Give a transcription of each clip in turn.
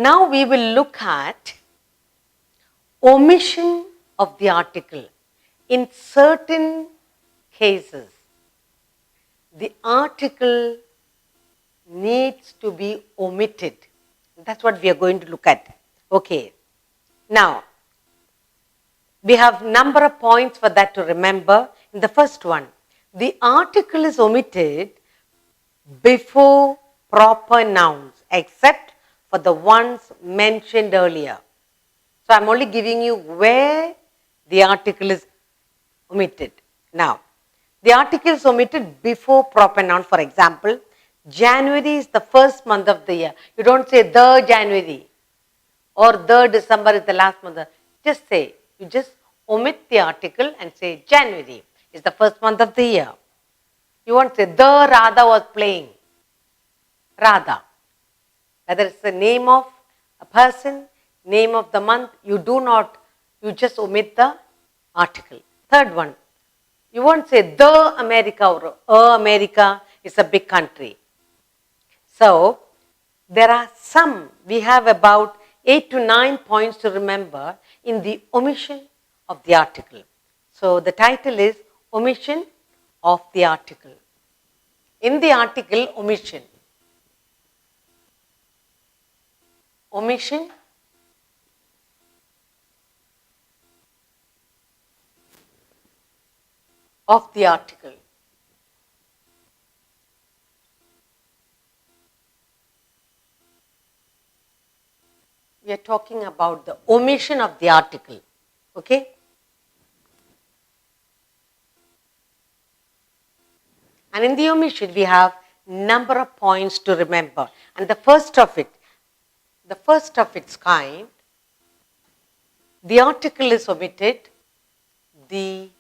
Now we will look at omission of the article. In certain cases, the article needs to be omitted. That's what we are going to look at. Okay. Now, we have number of points for that to remember. In the first one, the article is omitted before proper nouns, except for the ones mentioned earlier. So, I am only giving you where the article is omitted. Now, the article is omitted before proper noun. For example, January is the first month of the year. You don't say the January or the December is the last month. Just say, you just omit the article and say January is the first month of the year. You won't say the Radha was playing. Radha. Whether it's the name of a person, name of the month, you just omit the article. Third one, you won't say the America or America is a big country. So, there are we have about 8 to 9 points to remember in the omission of the article. So, the title is Omission of the article. In the article, omission. Omission of the article. We are talking about the omission of the article. Okay? And in the omission, we have number of points to remember. And the first of its kind, the article is omitted. The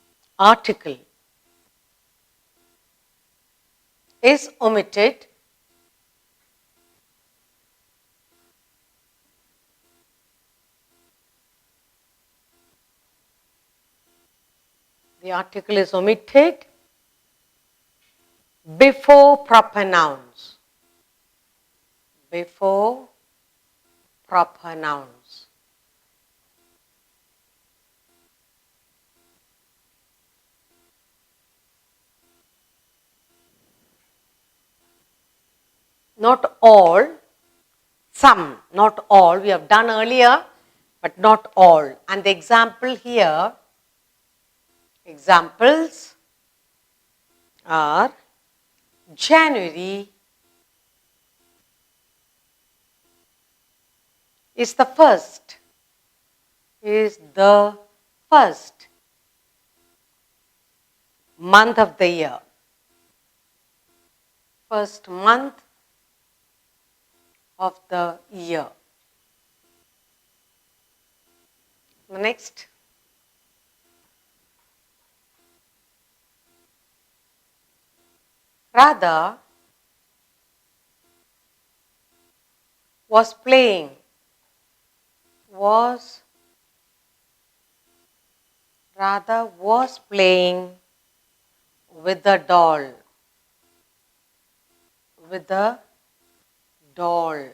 article is omitted before proper nouns. Before proper nouns. Not all, some, not all. We have done earlier, but not all. And the example here, examples are January is the first month of the year. First month of the year. Next. Radha was playing. Radha was playing with the doll. With the doll.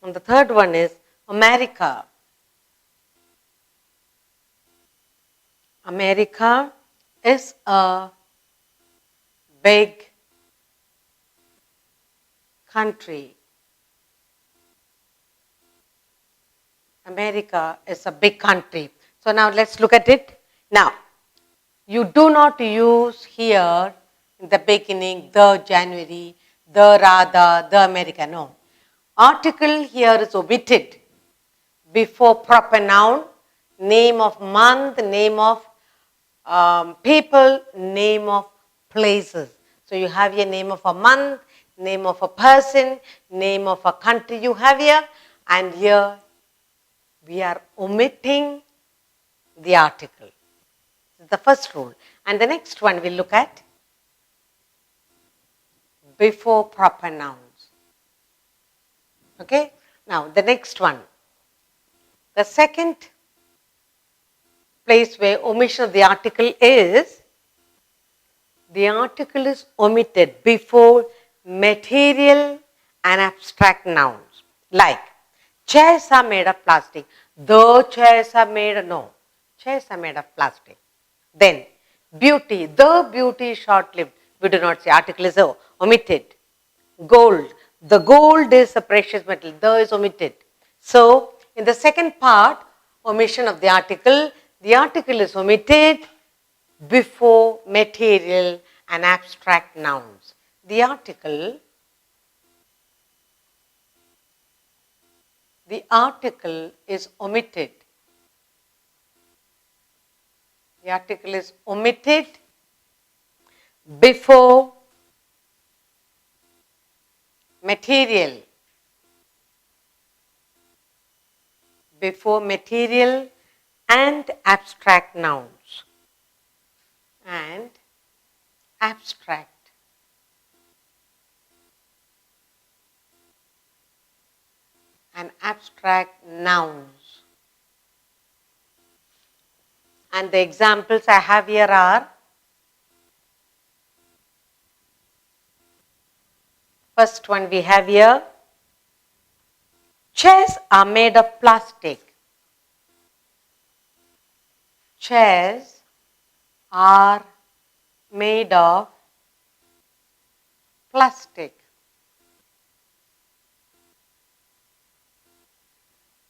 And the third one is America. America is a big country. America is a big country. So now let's look at it. Now, you do not use here in the beginning the January, the Radha, the America. No. Article here is omitted before proper noun, name of month, name of people, name of places. So you have your name of a month, name of a person, name of a country you have here, and here we are omitting the article. This is the first rule. And the next one we'll look at before proper nouns. Okay? Now the next one. The second place where omission of the article is omitted before material and abstract nouns. Like, chairs are made of plastic. The chairs are made, no, chairs are made of plastic. Then, beauty, the beauty is short-lived. We do not say, article is omitted. Gold, the gold is a precious metal. The is omitted. So, in the second part, omission of the article is omitted before material and abstract nouns. The article is omitted. The article is omitted before material and abstract nouns. And abstract nouns. And the examples I have here are, first one we have here, chairs are made of plastic. Chairs are made of plastic.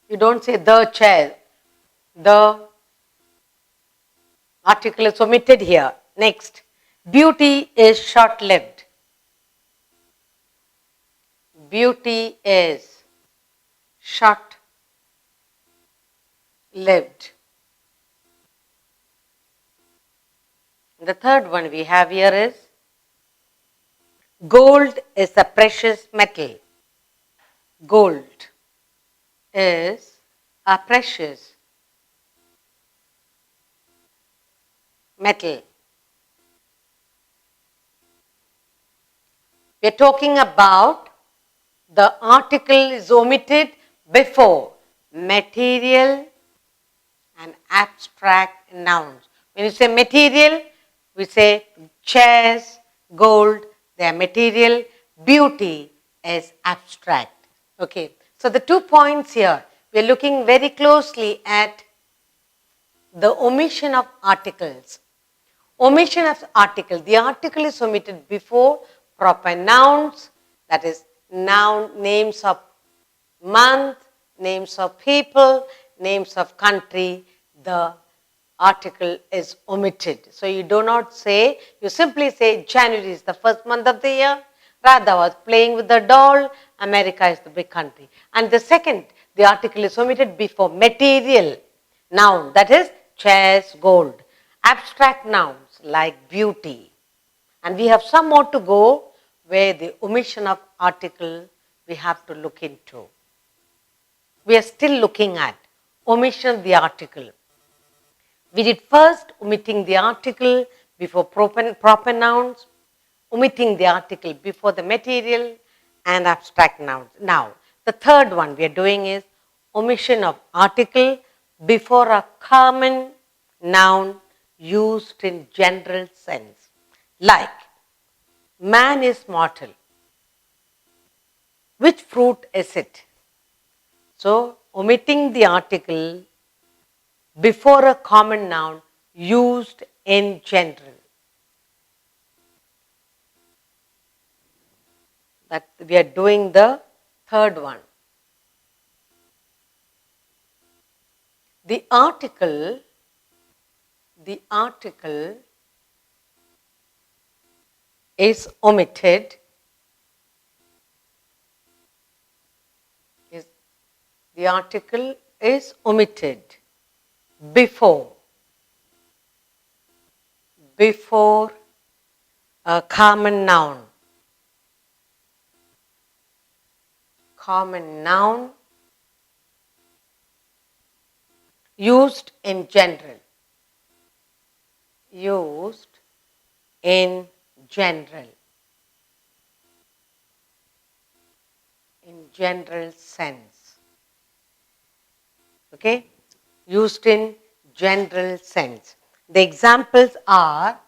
You don't say the chair. The article is omitted here. Next, beauty is short-lived. Beauty is short-lived. The third one we have here is, gold is a precious metal. Gold is a precious metal. We are talking about the article is omitted before material and abstract nouns. When you say material, we say chairs, gold, they are material, beauty is abstract. Okay. So the 2 points here, we are looking very closely at the omission of articles. Omission of article. The article is omitted before proper nouns, that is names of month, names of people, names of country. The article is omitted. So you do not say, you simply say January is the first month of the year. Radha was playing with the doll. America is the big country. And the second, the article is omitted before material noun, that is chairs, gold. Abstract nouns like beauty. And we have some more to go where the omission of article we have to look into. We are still looking at omission of the article. We did first omitting the article before proper nouns, omitting the article before the material and abstract nouns. Now, the third one we are doing is omission of article before a common noun used in general sense. Like, man is mortal. Which fruit is it? So, omitting the article before a common noun used in general. That we are doing the third one. The article is omitted. The article is omitted before a common noun. Common noun used in general. Used in general. In general sense. Okay? Used in general sense. The examples are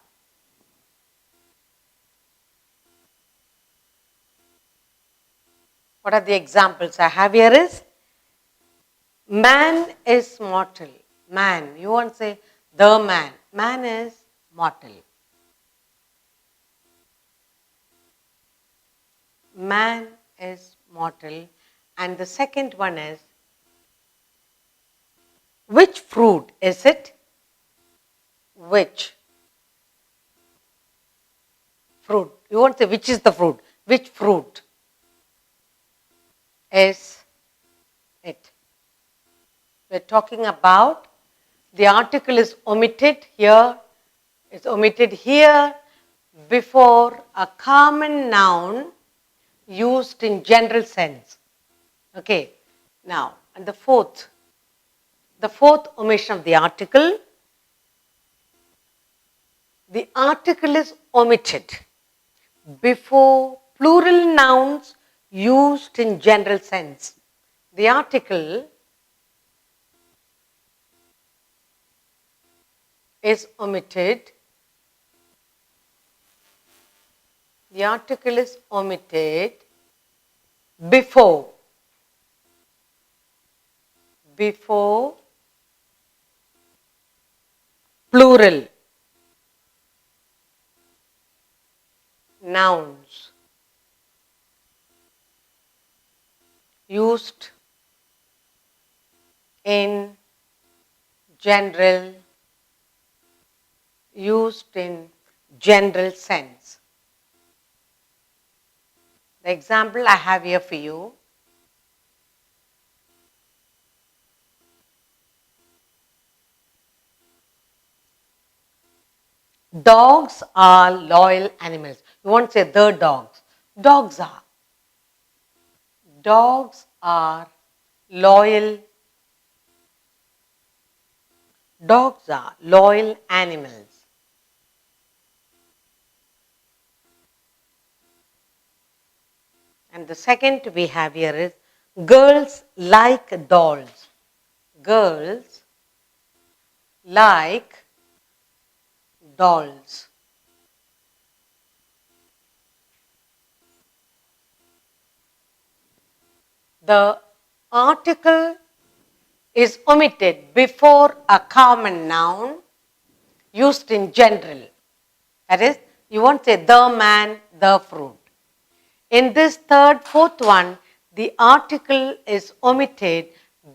What are the examples I have here is, man is mortal. Man, you won't say the man. Man is mortal. Man is mortal. And the second one is, which fruit is it? Which fruit? You won't say which is the fruit. Which fruit is it? We're talking about the article is omitted here. It's omitted here before a common noun used in general sense. Okay. Now, and the fourth omission of the article is omitted before plural nouns used in general sense. The article is omitted. The article is omitted before plural nouns used in general sense. The example I have here for you. Dogs are loyal animals. You won't say the dogs. Dogs are loyal. Dogs are loyal animals. And the second we have here is, girls like dolls. Girls like dolls. The article is omitted before a common noun used in general. That is, you won't say the man, the fruit. In this fourth one, the article is omitted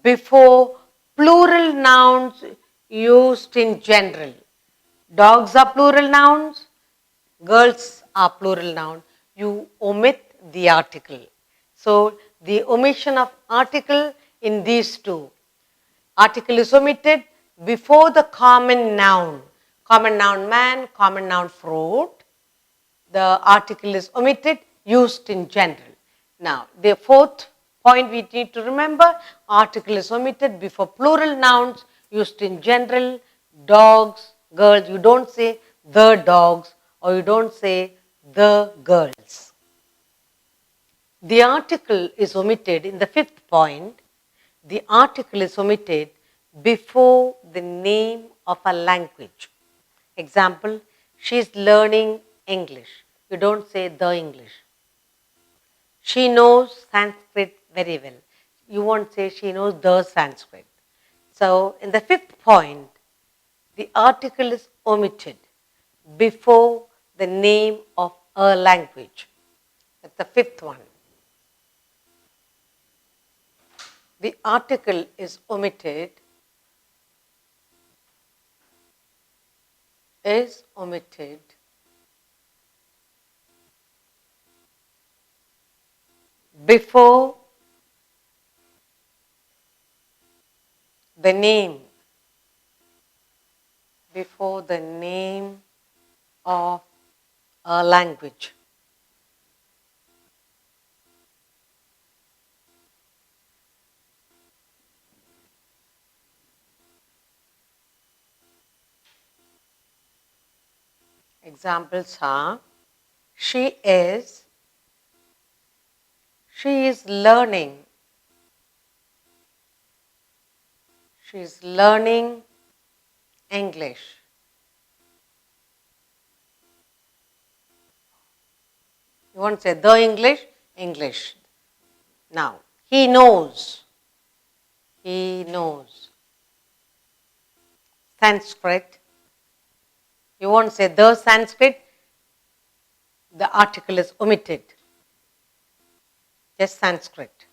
before plural nouns used in general. Dogs are plural nouns, girls are plural nouns. You omit the article. So, the omission of article in these two. Article is omitted before the common noun. Common noun man, common noun fruit. The article is omitted, used in general. Now, the fourth point we need to remember, article is omitted before plural nouns used in general, dogs, girls. You don't say the dogs or you don't say the girls. The article is omitted in the fifth point. The article is omitted before the name of a language. Example, she is learning English. You don't say the English. She knows Sanskrit very well. You won't say she knows the Sanskrit. So, in the fifth point, the article is omitted before the name of a language. That's the fifth one. The article is omitted before the name of a language. Examples are, she is learning. She is learning English. You won't say the English, English. Now, he knows. He knows. Sanskrit. You won't say the Sanskrit. The article is omitted. Just Sanskrit.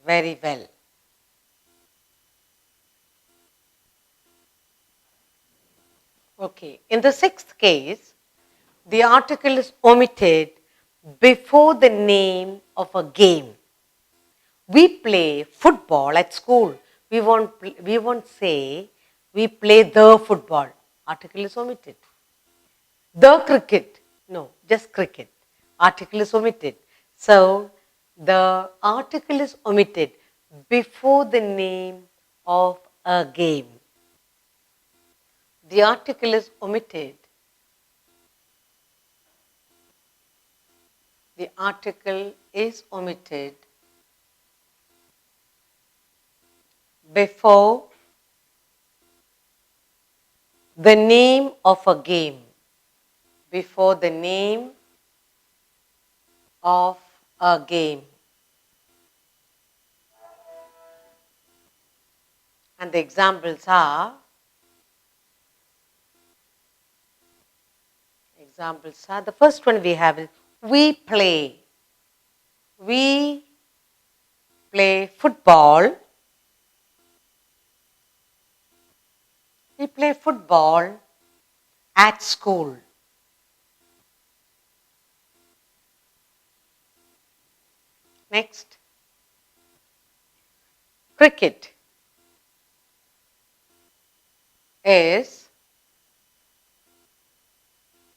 Very well. Okay. In the sixth case, the article is omitted before the name of a game. We play football at school. We won't say we play the football. Article is omitted. The cricket. No, just cricket. Article is omitted. So, the article is omitted before the name of a game. The article is omitted. The article is omitted before the name of a game. Before the name of a game. And the examples are, the first one we have is we play. We play football. We play football at school. Next, cricket is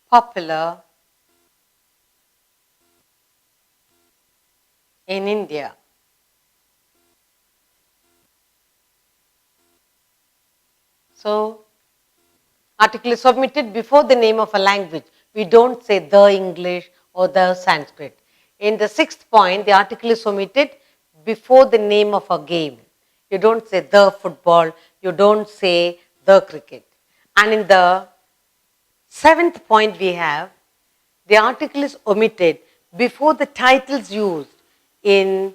popular in India. So, article is submitted before the name of a language. We don't say the English or the Sanskrit. In the sixth point, the article is omitted before the name of a game. You don't say the football, you don't say the cricket. And in the seventh point we have, the article is omitted before the titles used in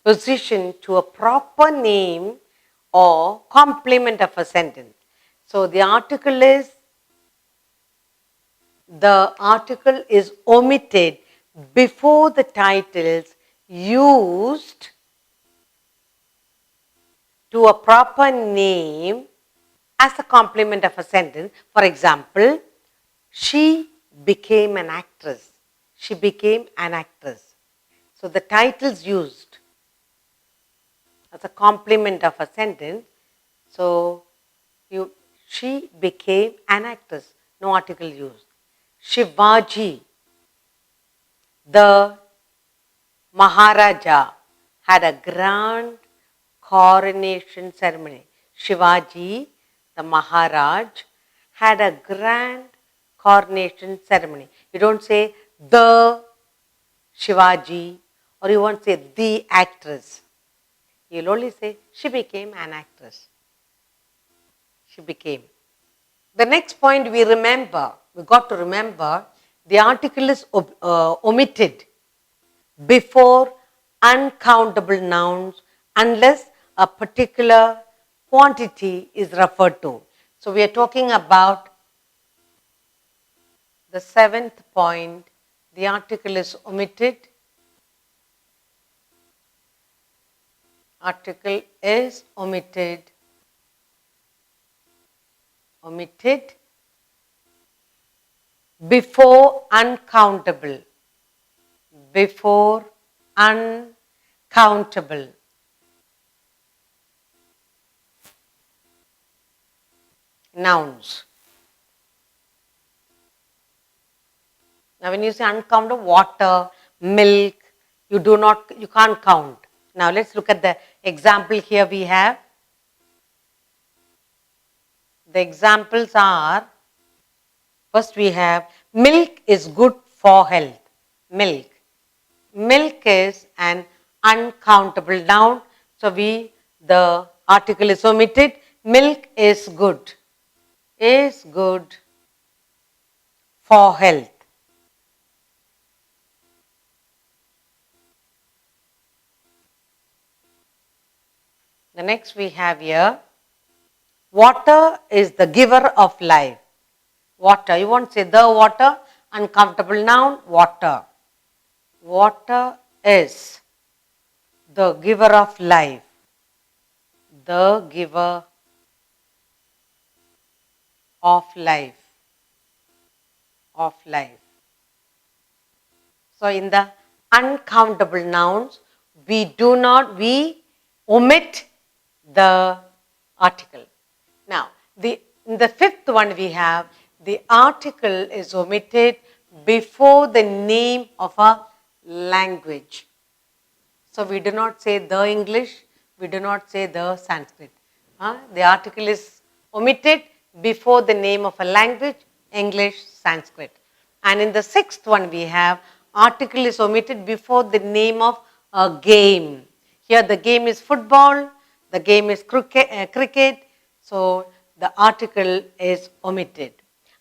position to a proper name or complement of a sentence. So the article is omitted before the titles used to a proper name as a complement of a sentence. For example, she became an actress. She became an actress. So the titles used as a complement of a sentence. So she became an actress. No article used. Shivaji, the Maharaja, had a grand coronation ceremony. Shivaji, the Maharaj, had a grand coronation ceremony. You don't say the Shivaji, or you won't say the actress. You'll only say she became an actress. She became. The next point we got to remember, the article is omitted before uncountable nouns unless a particular quantity is referred to. So we are talking about the seventh point. The article is omitted. Article is omitted. Omitted before uncountable. Before uncountable. Nouns. Now when you say uncountable, water, milk, you can't count. Now let's look at the example here we have. The examples are, first we have milk is good for health. Milk. Milk is an uncountable noun. So the article is omitted. Milk is good. Is good for health. next we have here, water is the giver of life. Water, you won't say the water, uncountable noun, water. Water is the giver of life. The giver of life. Of life. So in the uncountable nouns, we omit the article. Now, in the fifth one we have, the article is omitted before the name of a language. So we do not say the English, we do not say the Sanskrit. The article is omitted before the name of a language, English, Sanskrit. And in the sixth one we have, article is omitted before the name of a game. Here the game is football, the game is cricket, so the article is omitted.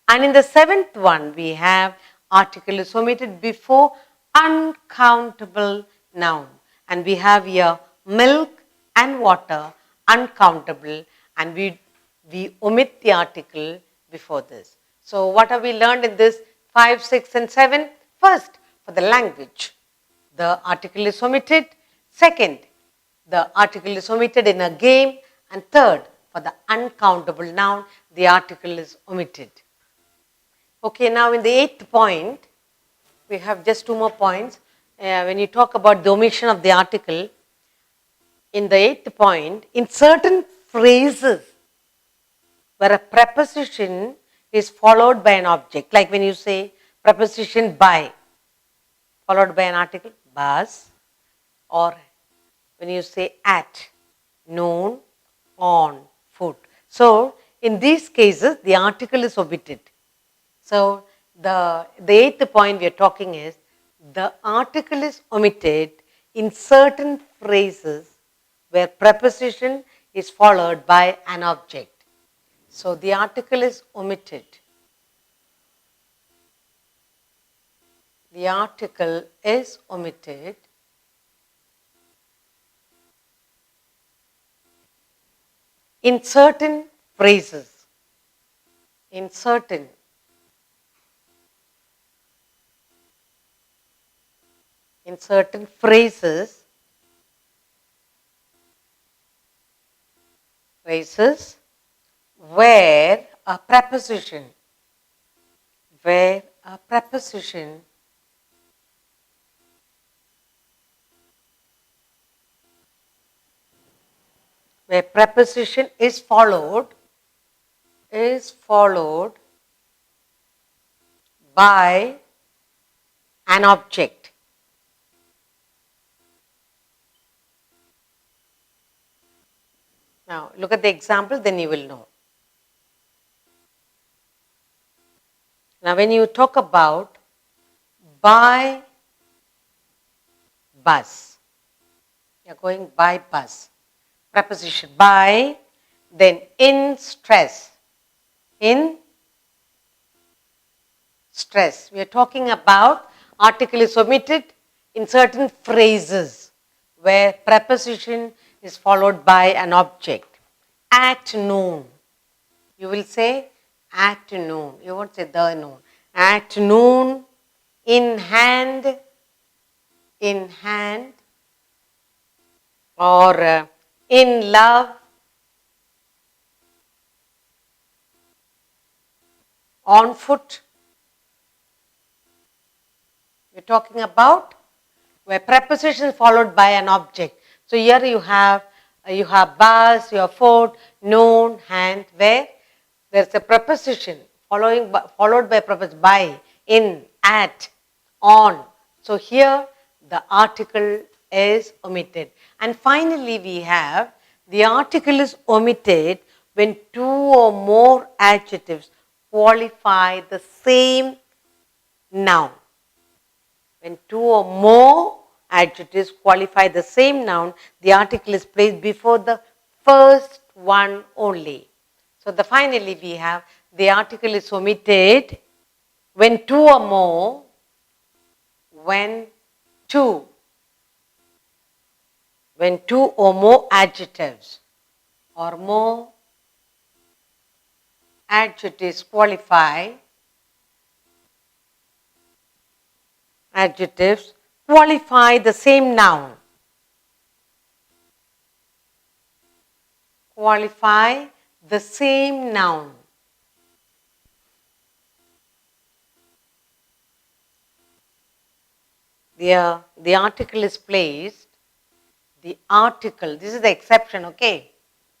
And in the seventh one we have, article is omitted before uncountable noun. And we have here milk and water, uncountable, and we omit the article before this. So what have we learned in this 5, 6 and 7? First, for the language, the article is omitted. Second, the article is omitted in a game. And third, for the uncountable noun, the article is omitted. Okay, now in the 8th point, we have just 2 more points. When you talk about the omission of the article, in the 8th point, in certain phrases where a preposition is followed by an object, like when you say preposition by, followed by an article, bus, or when you say at, noon, on, foot. So, in these cases, the article is omitted. So, the 8th point we are talking is, the article is omitted in certain phrases where preposition is followed by an object. So, the article is omitted. The article is omitted in certain phrases. In certain phrases where a preposition is followed by an object. Now, look at the example, then you will know. Now, when you talk about by bus, you are going by bus, preposition by, then in stress. In stress, we are talking about article is omitted in certain phrases where preposition is followed by an object. At noon, you will say at noon, you won't say the noon. At noon, in hand, or in love, on foot. We are talking about where preposition is followed by an object. So here you have bus, you have foot, noon, hand, where there is a preposition followed by a preposition by, in, at, on. So here the article is omitted. And finally we have the article is omitted when 2 or more adjectives qualify the same noun. When 2 or more adjectives qualify the same noun, the article is placed before the first one only. So finally we have the article is omitted when 2 or more, when two or more adjectives or more adjectives qualify the same noun. Qualify the same noun. The article is placed. The article, this is the exception, okay?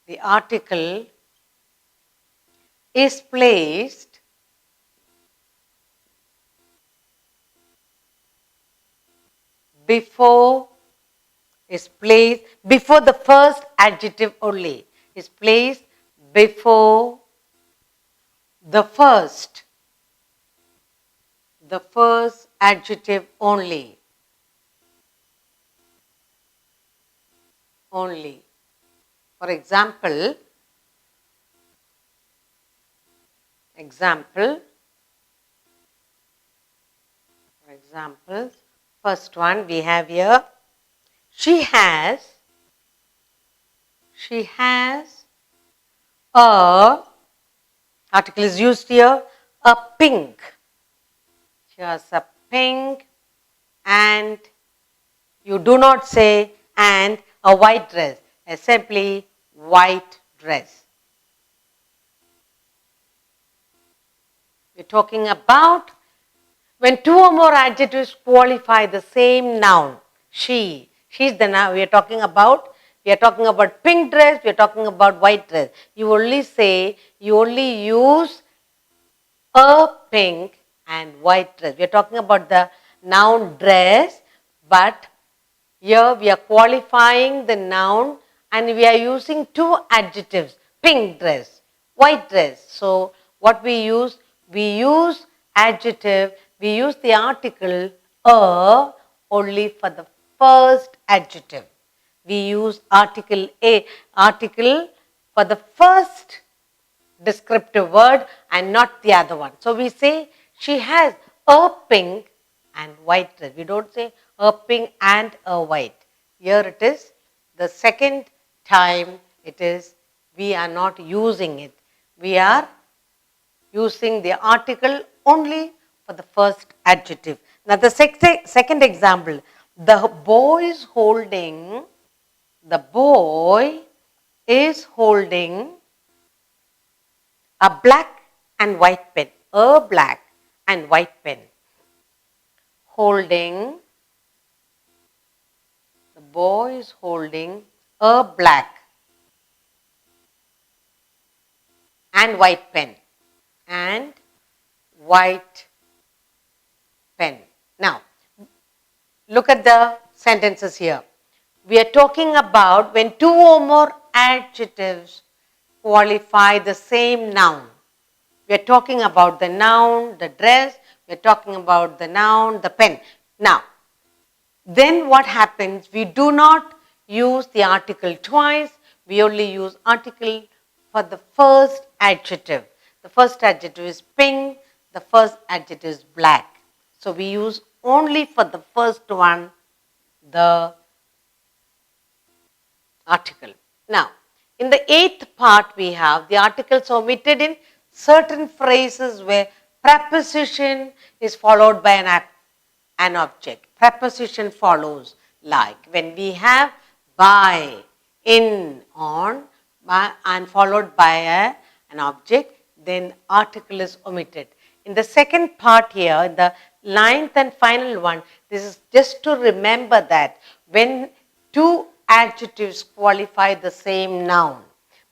The article is placed before the first adjective only. Is placed before the first adjective only. For example, first one we have here, she has a, article is used here, a pink. She has a pink, and you do not say and a white dress, simply white dress. We're talking about when two or more adjectives qualify the same noun. She's the noun we are talking about. We are talking about pink dress, we are talking about white dress. You only use a pink and white dress. We are talking about the noun dress, but here we are qualifying the noun and we are using two adjectives, pink dress, white dress. So what we use adjective, we use the article a only for the first adjective. We use article for the first descriptive word and not the other one. So we say she has a pink and white dress. We don't say a pink and a white. Here it is the second time we are not using it. We are using the article only for the first adjective. Now the second example, the boy is holding a black and white pen. A black and white pen. The boy is holding a black and white pen. Now, look at the sentences here. We are talking about when two or more adjectives qualify the same noun. We are talking about the noun, the dress. We are talking about the noun, the pen. Now, then what happens? We do not use the article twice. We only use article for the first adjective. The first adjective is pink. The first adjective is black. So we use only for the first one the article. Now, in the eighth part we have the articles omitted in certain phrases where preposition is followed by an object. Preposition follows, like when we have by, in, on, and followed by an object, then article is omitted. In the second part here, in the ninth and final one, this is just to remember that when two adjectives qualify the same noun,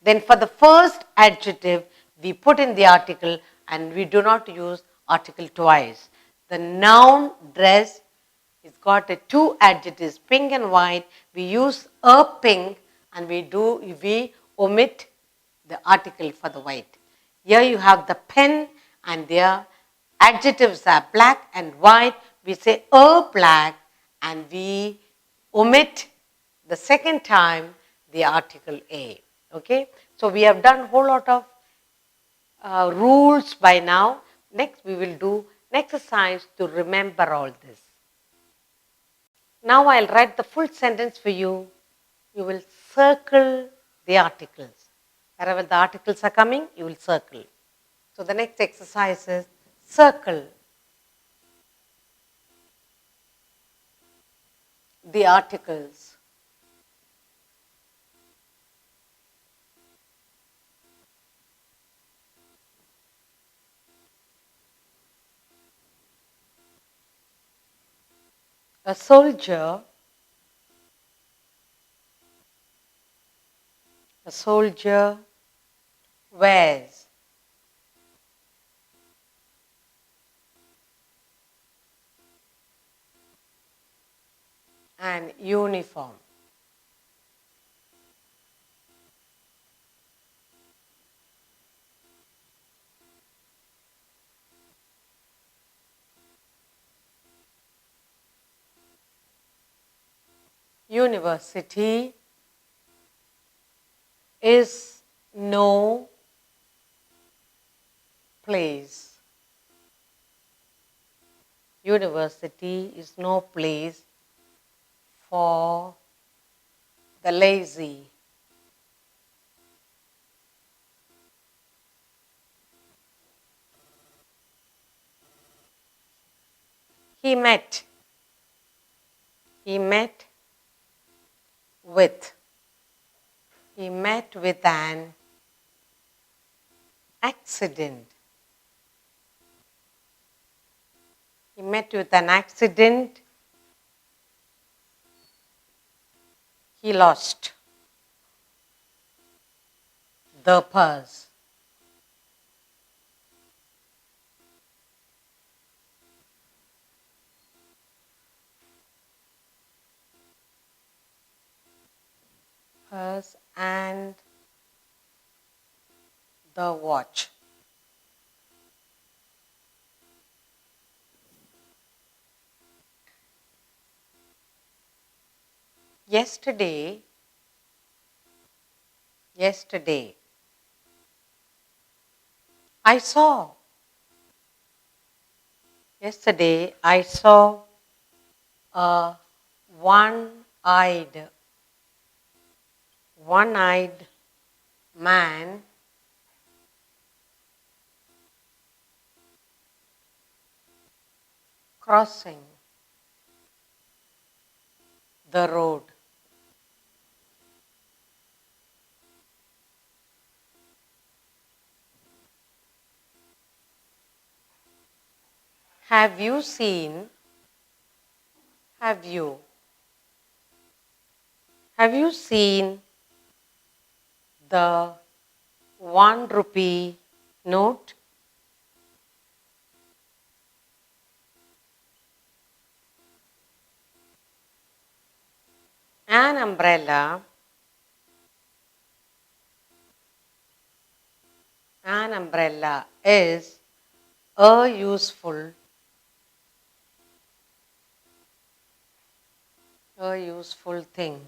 then for the first adjective, we put in the article and we do not use article twice. The noun dress is got two adjectives, pink and white. We use a pink and we omit the article for the white. Here you have the pen and their adjectives are black and white. We say a black and we omit the second time the article a. Okay, so we have done a whole lot of rules by now. Next we will do an exercise to remember all this. Now I'll write the full sentence for you. You will circle the articles. Wherever the articles are coming, you will circle. So the next exercise is circle the articles. A soldier wears an uniform. University is no place. University is no place for the lazy. He met with an accident. He met with an accident. He lost the purse. Purse and the watch. Yesterday, I saw a one-eyed man crossing the road. Have you seen the 1 rupee note? An umbrella is a useful thing.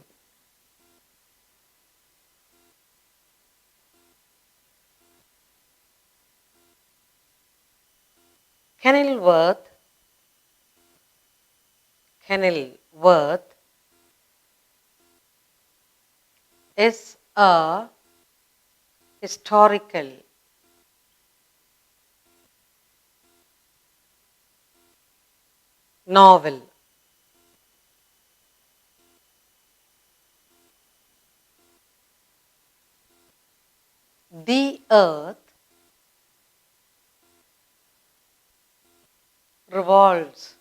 Kenilworth is a historical novel. The earth revolves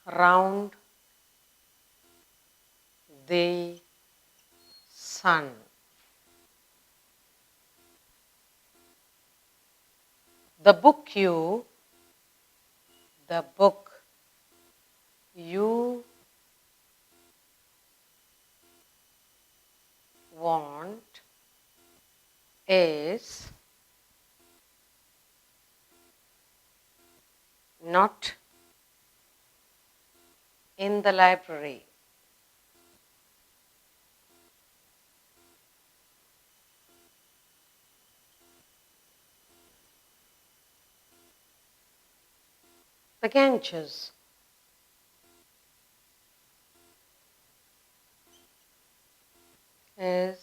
round the sun. The book you want is not in the library. The Ganges. is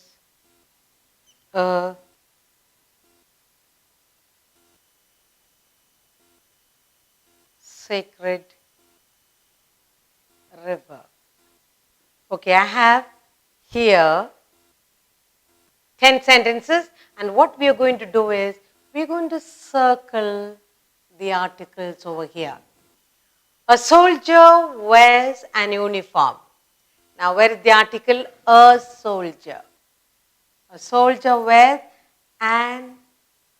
a sacred river. Okay, I have here 10 sentences, and what we are going to do is we are going to circle the articles over here. A soldier wears an uniform. Now, where is the article? A soldier. A soldier wears an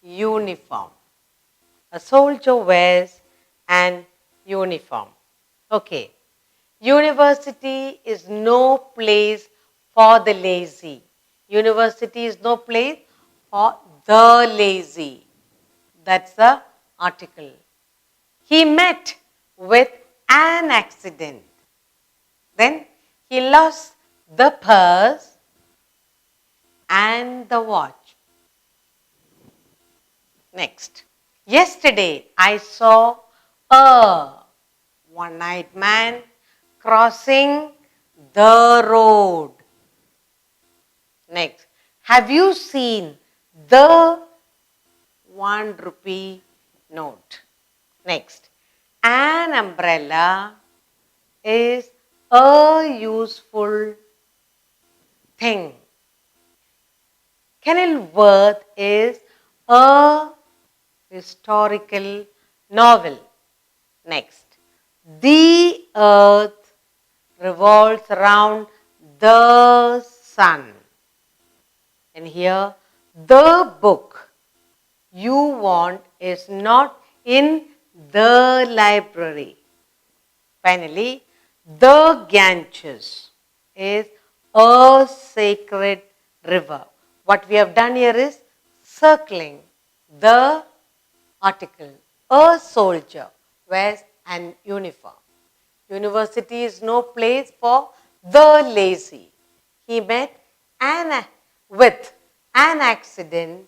uniform. A soldier wears an uniform. Okay. University is no place for the lazy. University is no place for the lazy. That's the article. He met with an accident. Then he lost the purse and the watch. Next. Yesterday I saw a one-eyed man crossing the road. Next. Have you seen the 1 rupee note? Next. An umbrella is a useful thing. Kenilworth is a historical novel. Next. The earth revolves around the sun. And here, the book you want is not in the library. Finally, the Ganges is a sacred river. What we have done here is circling the article. A soldier wears an uniform. University is no place for the lazy. He met with an accident.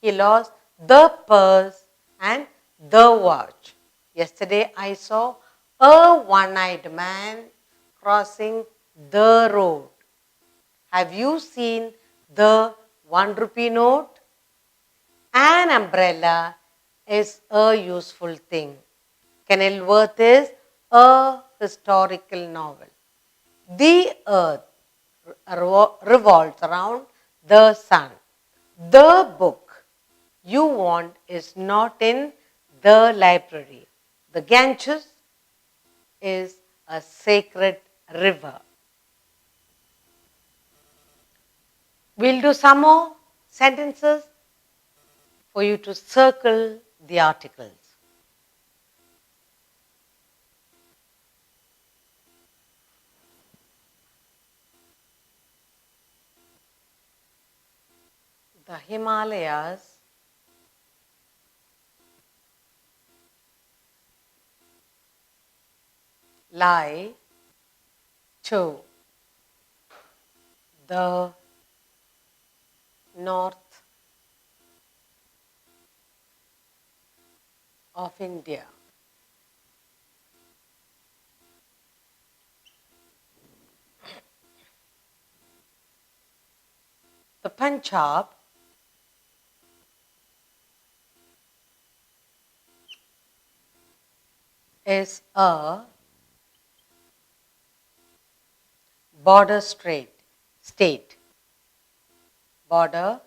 He lost the purse and the watch. Yesterday I saw a one-eyed man crossing the road. Have you seen the 1 rupee note? An umbrella is a useful thing. Kenilworth is a historical novel. The earth revolves around the sun. The book you want is not in the library. The Ganges is a sacred river. We'll do some more sentences for you to circle the articles. The Himalayas lie to the north of India. The Punjab is a border state. Border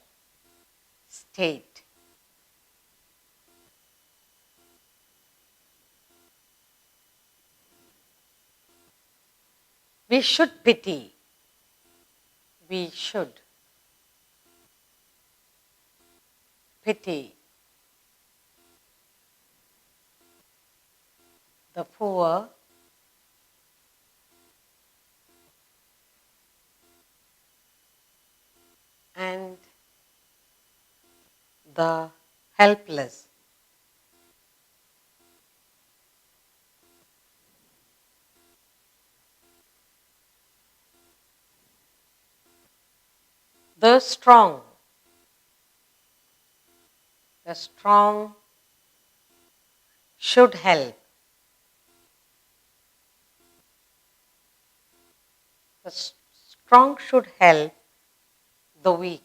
state. We should pity. We should pity the poor and the helpless. The strong should help. The strong should help the weak.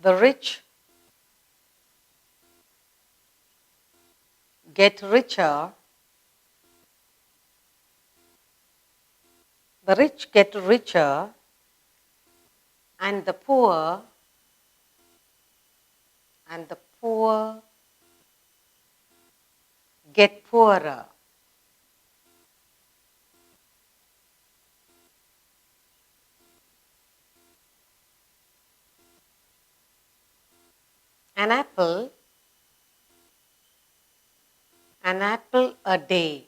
The rich get richer. The rich get richer and the poor get poorer. An apple a day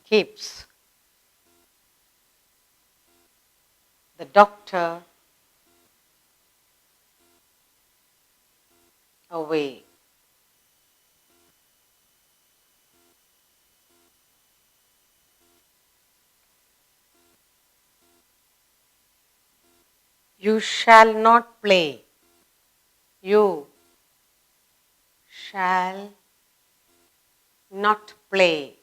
keeps the doctor away. You shall not play. You shall not play.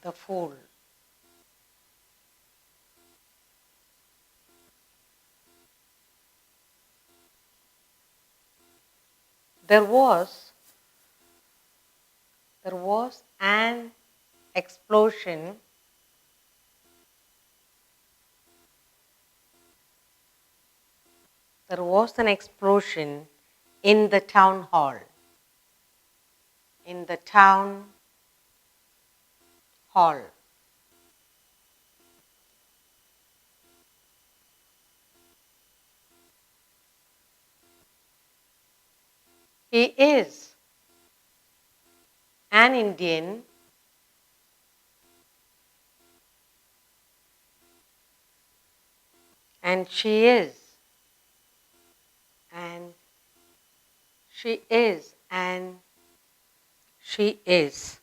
The fool. There was an explosion in the town hall. In the town hall. He is an Indian and she is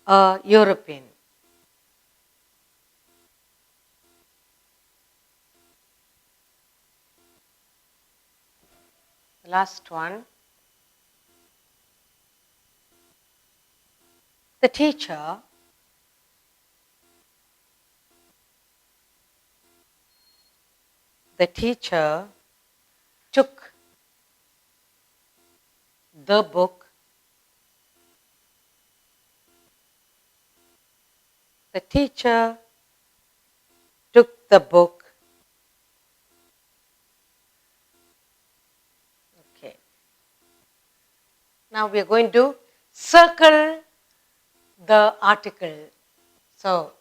a European. The last one. The teacher took the book. The teacher took the book. Okay. Now we are going to circle the article. So,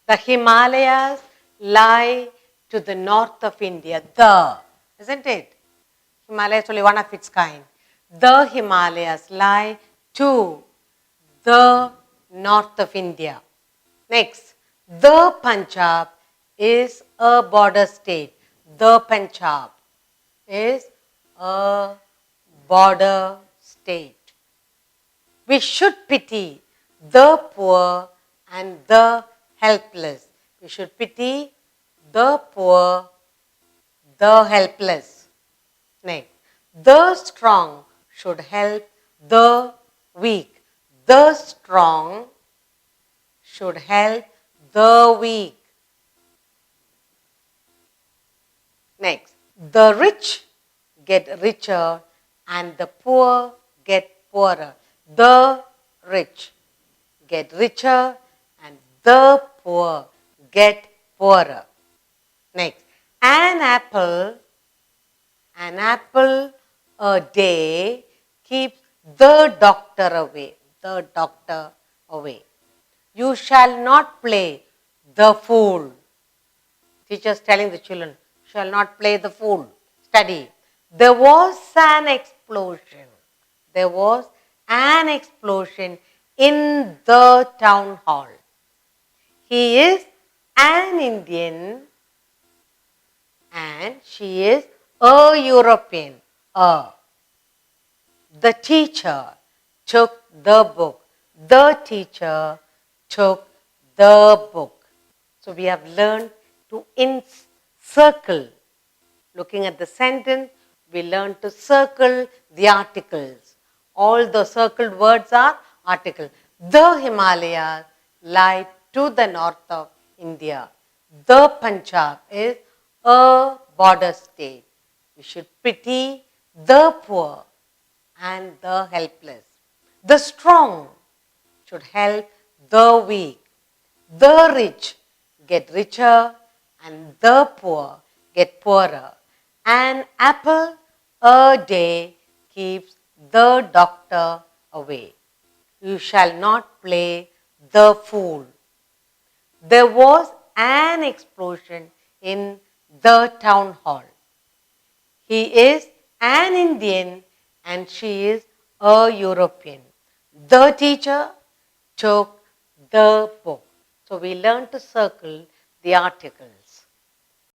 the Himalayas lie to the north of India. The, isn't it? Himalaya is only one of its kind. The Himalayas lie to the north of India. Next, the Punjab is a border state. The Punjab is a border state. We should pity the poor and the helpless. We should pity the poor, the helpless. Next, the strong should help the weak. The strong should help the weak. Next, the rich get richer and the poor get poorer. The rich get richer and the poor get poorer. Next, an apple a day keeps the doctor away. The doctor away. You shall not play the fool. Teachers telling the children, shall not play the fool. Study. There was an explosion. There was an explosion in the town hall. He is an Indian and she is a European. The teacher took the book. The teacher took the book. So we have learned to Circle. Looking at the sentence, we learn to circle the articles. All the circled words are articles. The Himalayas lie to the north of India. The Punjab is a border state. We should pity the poor and the helpless. The strong should help the weak. The rich get richer and the poor get poorer. An apple a day keeps the doctor away. You shall not play the fool. There was an explosion in the town hall. He is an Indian and she is a European. The teacher took the book. So we learn to circle the articles.